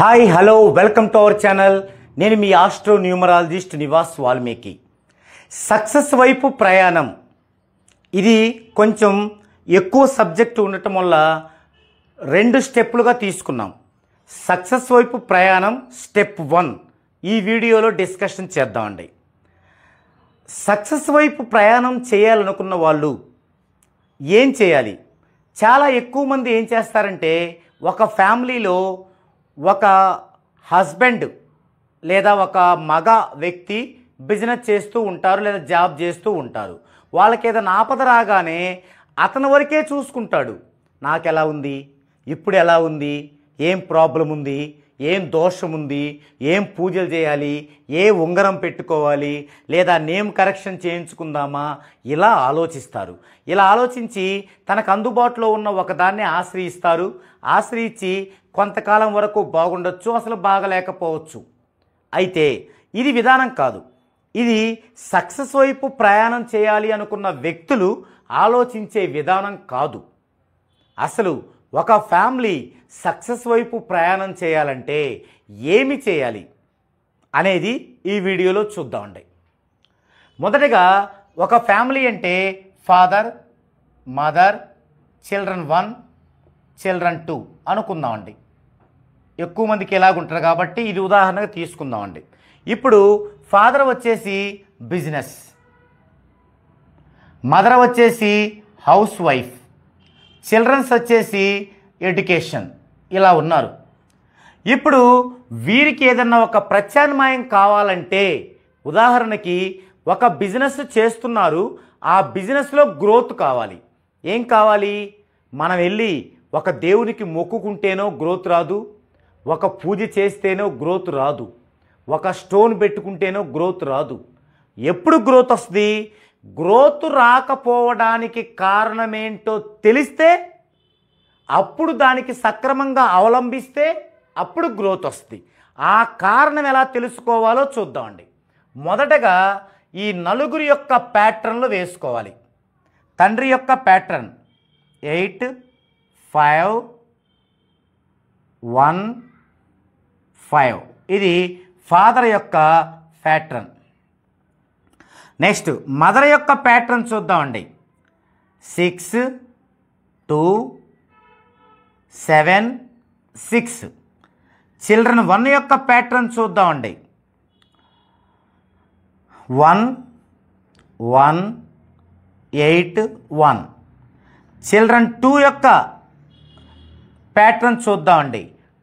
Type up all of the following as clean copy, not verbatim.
Hi hello welcome to our channel. నేను మీ astro numerologist Nivas Valmiki. Success వైపు ప్రయాణం ఇది కొంచెం ఎక్కువ సబ్జెక్టు ఉండటం వల్ల 2 స్టెప్పులుగా తీసుకున్నాం. సక్సెస్ వైపు ప్రయాణం స్టెప్ 1 ఈ వీడియోలో డిస్కషన్ చేద్దామండి. సక్సెస్ వైపు ప్రయాణం చేయాలనుకున్న వాళ్ళు ఏం చేయాలి? చాలా ఎక్కువ మంది ఏం చేస్తారంటే, ఒక ఫ్యామిలీలో ఒక హస్బెండ్ లేదా ఒక మగ వ్యక్తి బిజినెస్ చేస్తూ ఉంటారు లేదా జాబ్ చేస్తూ ఉంటారు. వాళ్ళకి ఏదైనా ఆపద రాగానే అతని వరకే చూసుకుంటాడు. నాకెలా ఉంది, ఇప్పుడు ఎలా ఉంది, ఏం ప్రాబ్లం ఉంది, ఏం దోషం ఉంది, ఏం పూజలు చేయాలి, ఏ ఉంగరం పెట్టుకోవాలి, లేదా నేమ్ కరెక్షన్ చేయించుకుందామా, ఇలా ఆలోచిస్తారు. ఇలా ఆలోచించి తనకు అందుబాటులో ఉన్న ఒకదాన్ని ఆశ్రయిస్తారు. ఆశ్రయించి కొంతకాలం వరకు బాగుండొచ్చు, అసలు బాగలేకపోవచ్చు. అయితే ఇది విధానం కాదు. ఇది సక్సెస్ వైపు ప్రయాణం చేయాలి అనుకున్న వ్యక్తులు ఆలోచించే విధానం కాదు. అసలు ఒక ఫ్యామిలీ సక్సెస్ వైపు ప్రయాణం చేయాలంటే ఏమి చేయాలి అనేది ఈ వీడియోలో చూద్దామండి. మొదటగా ఒక ఫ్యామిలీ అంటే ఫాదర్, మదర్, చిల్డ్రన్ 1, చిల్డ్రన్ 2 అనుకుందామండి. ఎక్కువ మందికి ఎలాగుంటారు కాబట్టి ఇది ఉదాహరణగా తీసుకుందామండి. ఇప్పుడు ఫాదర్ వచ్చేసి బిజినెస్, మదర్ వచ్చేసి హౌస్ వైఫ్, చిల్డ్రన్స్ వచ్చేసి ఎడ్యుకేషన్, ఇలా ఉన్నారు. ఇప్పుడు వీరికి ఏదన్నా ఒక ప్రత్యామ్నాయం కావాలంటే, ఉదాహరణకి ఒక బిజినెస్ చేస్తున్నారు, ఆ బిజినెస్లో గ్రోత్ కావాలి. ఏం కావాలి? మనం వెళ్ళి ఒక దేవునికి మొక్కుకుంటేనో గ్రోత్ రాదు, ఒక పూజ చేస్తేనో గ్రోత్ రాదు, ఒక స్టోన్ పెట్టుకుంటేనో గ్రోత్ రాదు. ఎప్పుడు గ్రోత్ వస్తుంది? గ్రోత్ రాకపోవడానికి కారణమేంటో తెలిస్తే, అప్పుడు దానికి సక్రమంగా అవలంబిస్తే అప్పుడు గ్రోత్ వస్తుంది. ఆ కారణం ఎలా తెలుసుకోవాలో చూద్దామండి. మొదటగా ఈ నలుగురి యొక్క ప్యాటర్న్లు వేసుకోవాలి. తండ్రి యొక్క ప్యాటర్న్ 8, 5, 1, 5 ఇది ఫాదర్ యొక్క ప్యాటర్న్. నెక్స్ట్ మదర్ యొక్క ప్యాటర్న్ చూద్దామండి. 6, 2, 7, 6. చిల్డ్రన్ 1 యొక్క ప్యాటర్న్ చూద్దామండి. 1, 1, 8, 1. చిల్డ్రన్ 2 యొక్క ప్యాటర్న్ చూద్దామండి.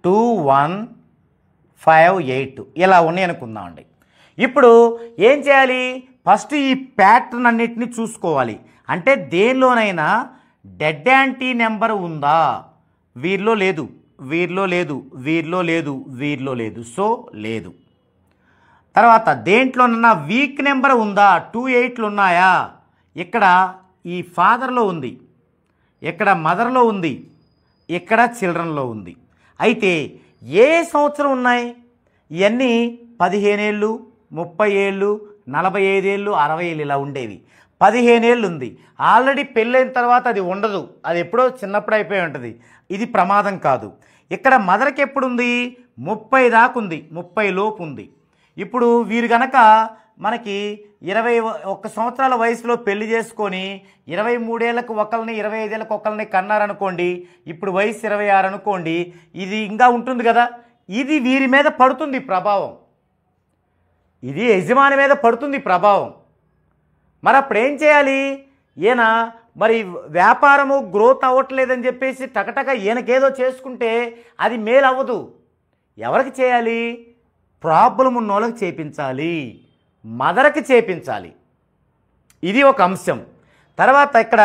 2, 1, 5, 8 ఇలా ఉన్నాయి అనుకుందామండి. ఇప్పుడు ఏం చేయాలి? ఫస్ట్ ఈ ప్యాటర్న్ అన్నిటిని చూసుకోవాలి. అంటే దేనిలోనైనా డెడ్ యాంటీ నెంబర్ ఉందా? వీరిలో లేదు, వీరిలో లేదు, వీరిలో లేదు, వీరిలో లేదు, సో లేదు. తర్వాత దేంట్లోనన్నా వీక్ నెంబర్ ఉందా? 2 8లు ఉన్నాయా? ఇక్కడ ఈ ఫాదర్లో ఉంది, ఇక్కడ మదర్లో ఉంది, ఇక్కడ చిల్డ్రన్లో ఉంది. అయితే ఏ సంవత్సరం ఉన్నాయి? ఇవన్నీ 15 ఏళ్ళు, 30 ఏళ్ళు, 45 ఏళ్ళు, 60 ఏళ్ళు ఇలా ఉండేవి. 15 ఏళ్ళు ఉంది. ఆల్రెడీ పెళ్ళైన తర్వాత అది ఉండదు, అది ఎప్పుడో చిన్నప్పుడు అయిపోయి ఉంటుంది. ఇది ప్రమాదం కాదు. ఇక్కడ మదర్కి ఎప్పుడు ఉంది? 30 దాకా ఉంది, 30 లోపు ఉంది. ఇప్పుడు వీరు కనుక మనకి 21 సంవత్సరాల వయసులో పెళ్లి చేసుకొని 23 ఏళ్ళకు ఒకరిని, 25 ఏళ్ళకు ఒకరిని కన్నారనుకోండి. ఇప్పుడు వయసు 26 అనుకోండి. ఇది ఇంకా ఉంటుంది కదా. ఇది వీరి మీద పడుతుంది ప్రభావం, ఇది యజమాని మీద పడుతుంది ప్రభావం. మరి అప్పుడు ఏం చేయాలి? ఈయన మరి వ్యాపారము గ్రోత్ అవ్వట్లేదని చెప్పేసి టకటక ఈయనకేదో చేసుకుంటే అది మేలు అవ్వదు. ఎవరికి చేయాలి? ప్రాబ్లం ఉన్న వాళ్ళకి చేయించాలి, మదర్కి చేయించాలి. ఇది ఒక అంశం. తర్వాత ఇక్కడ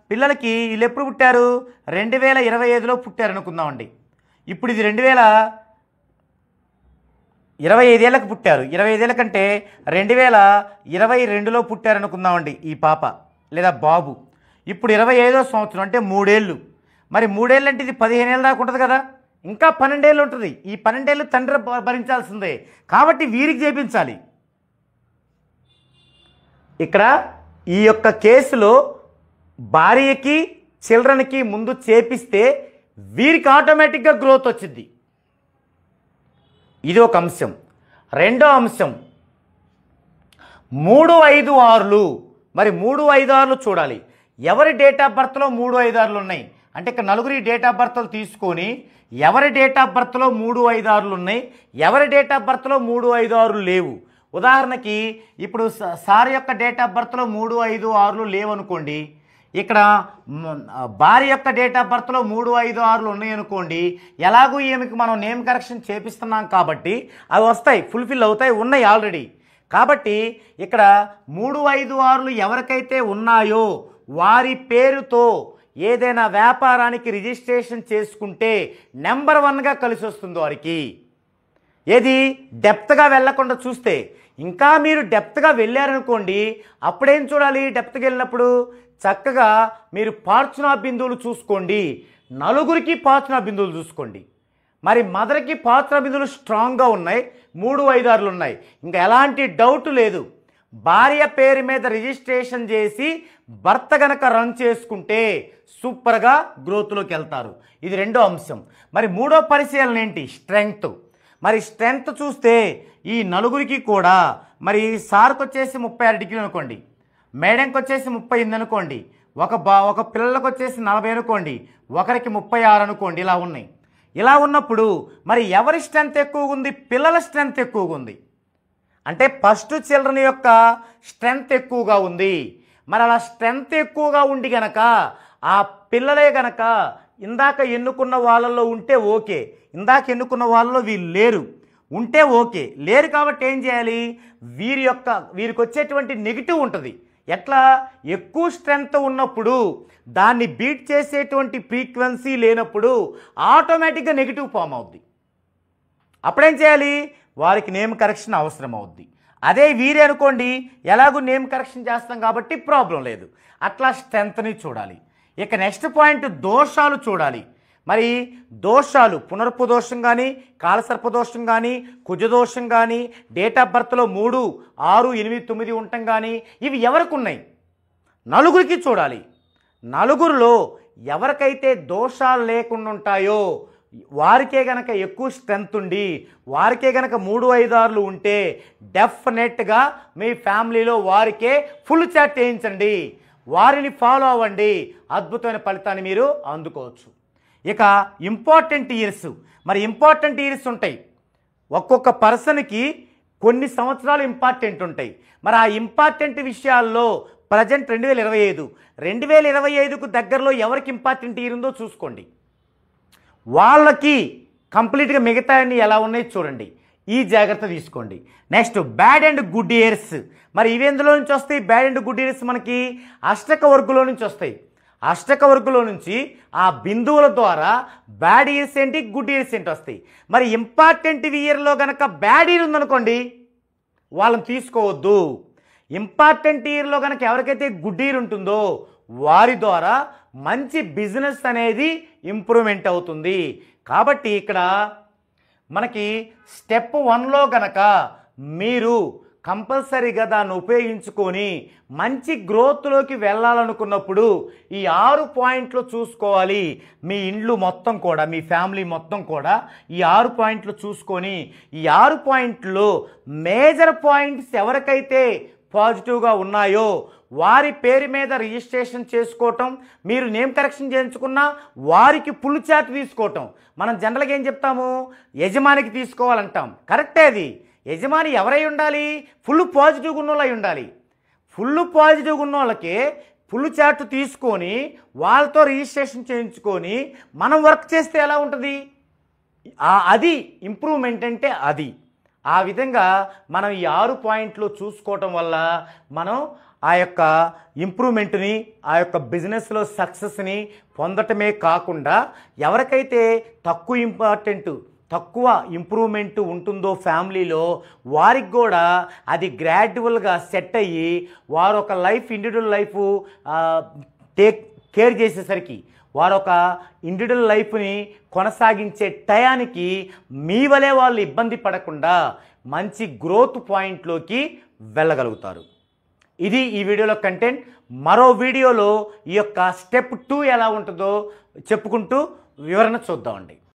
పిల్లలకి వీళ్ళు ఎప్పుడు పుట్టారు? 2025లో పుట్టారు అనుకుందామండి. ఇప్పుడు ఇది 2025 ఏళ్ళకి పుట్టారు. 25 ఏళ్ళ కంటే 2022లో పుట్టారు అనుకుందామండి ఈ పాప లేదా బాబు. ఇప్పుడు 25వ సంవత్సరం అంటే 3 ఏళ్ళు. మరి 3 ఏళ్ళు అంటే ఇది 15 ఏళ్ళ దాకా ఉంటుంది కదా, ఇంకా 12 ఏళ్ళు ఉంటుంది. ఈ 12 ఏళ్ళు తండ్రి భరించాల్సిందే. కాబట్టి వీరికి చేయించాలి. ఇక్కడ ఈ యొక్క కేసులో భార్యకి చిల్డ్రన్కి ముందు చేపిస్తే వీరికి ఆటోమేటిక్గా గ్రోత్ వచ్చింది. ఇది ఒక అంశం. రెండో అంశం 3, 5, 6లు. మరి 3, 5, 6లు చూడాలి. ఎవరి డేట్ ఆఫ్ బర్త్లో 3, 5, 6లు ఉన్నాయి అంటే ఇక్కడ నలుగురి డేట్ ఆఫ్ బర్త్లు తీసుకొని ఎవరి డేట్ ఆఫ్ బర్త్లో 3, 5, 6లు ఉన్నాయి, ఎవరి డేట్ ఆఫ్ బర్త్లో 3, 5, 6లు లేవు. ఉదాహరణకి ఇప్పుడు సార్ యొక్క డేట్ ఆఫ్ బర్త్లో 3, 5, 6లు లేవనుకోండి. ఇక్కడ భార్య యొక్క డేట్ ఆఫ్ బర్త్లో 3, 5, 6లు ఉన్నాయనుకోండి. ఎలాగూ ఈమెకి మనం నేమ్ కరెక్షన్ చేపిస్తున్నాం కాబట్టి అవి వస్తాయి, ఫుల్ఫిల్ అవుతాయి, ఉన్నాయి ఆల్రెడీ. కాబట్టి ఇక్కడ 3, 5, 6లు ఎవరికైతే ఉన్నాయో వారి పేరుతో ఏదైనా వ్యాపారానికి రిజిస్ట్రేషన్ చేసుకుంటే నెంబర్ 1గా కలిసి వస్తుంది వారికి. ఏది డెప్త్గా వెళ్ళకుండా చూస్తే. ఇంకా మీరు డెప్త్గా వెళ్ళారనుకోండి, అప్పుడేం చూడాలి? డెప్త్గా వెళ్ళినప్పుడు చక్కగా మీరు పార్చునా బిందువులు చూసుకోండి. నలుగురికి పార్చునా బిందువులు చూసుకోండి. మరి మదర్కి పార్చునా బిందువులు స్ట్రాంగ్గా ఉన్నాయి, 3, 5, 6లు ఉన్నాయి. ఇంకా ఎలాంటి డౌట్ లేదు. భార్య పేరు మీద రిజిస్ట్రేషన్ చేసి భర్త గనక రన్ చేసుకుంటే సూపర్గా గ్రోత్లోకి వెళ్తారు. ఇది రెండో అంశం. మరి మూడో పరిశీలన ఏంటి? స్ట్రెంగ్త్. మరి స్ట్రెంగ్త్ చూస్తే ఈ నలుగురికి కూడా మరి సార్కి వచ్చేసి 36 డిగ్రీలు అనుకోండి, మేడంకి వచ్చేసి 38 అనుకోండి, ఒక పిల్లలకు వచ్చేసి 40 అనుకోండి, ఒకరికి 36 అనుకోండి. ఇలా ఉన్నాయి. ఇలా ఉన్నప్పుడు మరి ఎవరి స్ట్రెంగ్త్ ఎక్కువగా ఉంది? పిల్లల స్ట్రెంగ్త్ ఎక్కువగా ఉంది. అంటే ఫస్ట్ చిల్డ్రన్ యొక్క స్ట్రెంగ్త్ ఎక్కువగా ఉంది. మరి అలా స్ట్రెంగ్త్ ఎక్కువగా ఉండి గనక ఆ పిల్లలే గనక ఇందాక ఎన్నుకున్న వాళ్ళల్లో ఉంటే ఓకే, ఇందాక ఎన్నుకున్న వాళ్ళలో వీళ్ళు లేరు, ఉంటే ఓకే. లేరు కాబట్టి ఏం చేయాలి? వీరికి వచ్చేటువంటి నెగిటివ్ ఉంటుంది. ఎట్లా? ఎక్కువ స్ట్రెంగ్త్ ఉన్నప్పుడు దాన్ని బీట్ చేసేటువంటి ఫ్రీక్వెన్సీ లేనప్పుడు ఆటోమేటిక్గా నెగిటివ్ ఫామ్ అవుద్ది. అప్పుడేం చేయాలి? వారికి నేమ్ కరెక్షన్ అవసరం అవుద్ది. అదే వీరే అనుకోండి, ఎలాగూ నేమ్ కరెక్షన్ చేస్తాం కాబట్టి ప్రాబ్లం లేదు. అట్లా స్ట్రెంగ్త్ని చూడాలి. ఇక నెక్స్ట్ పాయింట్ దోషాలు చూడాలి. మరి దోషాలు పునర్పు దోషం కానీ, కాలసర్పదోషం కానీ, కుజదోషం కానీ, డేట్ ఆఫ్ బర్త్లో 3, 6, 8, 9 ఉండటం కానీ ఇవి ఎవరికి ఉన్నాయి? నలుగురికి చూడాలి. నలుగురిలో ఎవరికైతే దోషాలు లేకుండా ఉంటాయో వారికే గనక ఎక్కువ స్ట్రెంగ్త్ ఉండి వారికే గనక 3, 5, 6లు ఉంటే డెఫినెట్గా మీ ఫ్యామిలీలో వారికే ఫుల్ చాట్ చేయించండి, వారిని ఫాలో అవ్వండి, అద్భుతమైన ఫలితాన్ని మీరు అందుకోవచ్చు. ఇక ఇంపార్టెంట్ ఇయర్స్. మరి ఇంపార్టెంట్ ఇయర్స్ ఉంటాయి. ఒక్కొక్క పర్సన్కి కొన్ని సంవత్సరాలు ఇంపార్టెంట్ ఉంటాయి. మరి ఆ ఇంపార్టెంట్ విషయాల్లో ప్రజెంట్ 2025కు దగ్గరలో ఎవరికి ఇంపార్టెంట్ ఇయర్ ఉందో చూసుకోండి. వాళ్ళకి కంప్లీట్గా మిగతా అన్ని ఎలా ఉన్నాయో చూడండి. ఈ జాగ్రత్త తీసుకోండి. Next bad and good years. మరి ఇవి ఎందులో నుంచి వస్తాయి? బ్యాడ్ అండ్ గుడ్ ఇయర్స్ మనకి అష్టక వర్గులో నుంచి వస్తాయి. అష్టక వర్గులో నుంచి ఆ బిందువుల ద్వారా బ్యాడ్ ఇయర్స్ ఏంటి, గుడ్ ఇయర్స్ ఏంటి వస్తాయి. మరి ఇంపార్టెంట్ ఇయర్లో కనుక బ్యాడ్ ఇయర్ ఉందనుకోండి వాళ్ళని తీసుకోవద్దు. ఇంపార్టెంట్ ఇయర్లో కనుక ఎవరికైతే గుడ్ ఇయర్ ఉంటుందో వారి ద్వారా మంచి బిజినెస్ అనేది ఇంప్రూవ్మెంట్ అవుతుంది. కాబట్టి ఇక్కడ మనకి స్టెప్ 1లో గనక మీరు కంపల్సరీగా దాన్ని ఉపయోగించుకొని మంచి గ్రోత్లోకి వెళ్ళాలనుకున్నప్పుడు ఈ 6 పాయింట్లు చూసుకోవాలి. మీ ఇండ్లు మొత్తం కూడా, మీ ఫ్యామిలీ మొత్తం కూడా ఈ 6 పాయింట్లు చూసుకొని ఈ 6 పాయింట్లు మేజర్ పాయింట్స్ ఎవరికైతే పాజిటివ్గా ఉన్నాయో వారి పేరు మీద రిజిస్ట్రేషన్ చేసుకోవటం, మీరు నేమ్ కరెక్షన్ చేయించుకున్నా వారికి ఫుల్ చార్ట్ తీసుకోవటం. మనం జనరల్గా ఏం చెప్తాము? యజమానికి తీసుకోవాలంటాం. కరెక్టే. అది యజమాని ఎవరై ఉండాలి? ఫుల్ పాజిటివ్గా ఉన్న వాళ్ళు అయి ఉండాలి. ఫుల్ పాజిటివ్గా ఉన్న వాళ్ళకి ఫుల్ చార్ట్ తీసుకొని వాళ్ళతో రిజిస్ట్రేషన్ చేయించుకొని మనం వర్క్ చేస్తే ఎలా ఉంటుంది? అది ఇంప్రూవ్మెంట్ అంటే అది. ఆ విధంగా మనం ఈ 6 పాయింట్లు చూసుకోవటం వల్ల మనం ఆ యొక్క ఇంప్రూవ్మెంట్ని, ఆ యొక్క బిజినెస్లో సక్సెస్ని పొందటమే కాకుండా ఎవరికైతే తక్కువ ఇంప్రూవ్మెంట్ ఉంటుందో ఫ్యామిలీలో వారికి కూడా అది గ్రాడ్యువల్గా సెట్ అయ్యి వారు ఒక ఇండివిజువల్ లైఫ్ కేర్ చేసేసరికి వారు ఒక ఇండివిజువల్ లైఫ్ని కొనసాగించే టయానికి మీ వలే వాళ్ళు ఇబ్బంది పడకుండా మంచి గ్రోత్ పాయింట్లోకి వెళ్ళగలుగుతారు. ఇది ఈ వీడియోలో కంటెంట్. మరో వీడియోలో ఈ యొక్క స్టెప్ 2 ఎలా ఉంటుందో చెప్పుకుంటూ వివరణ చూద్దామండి.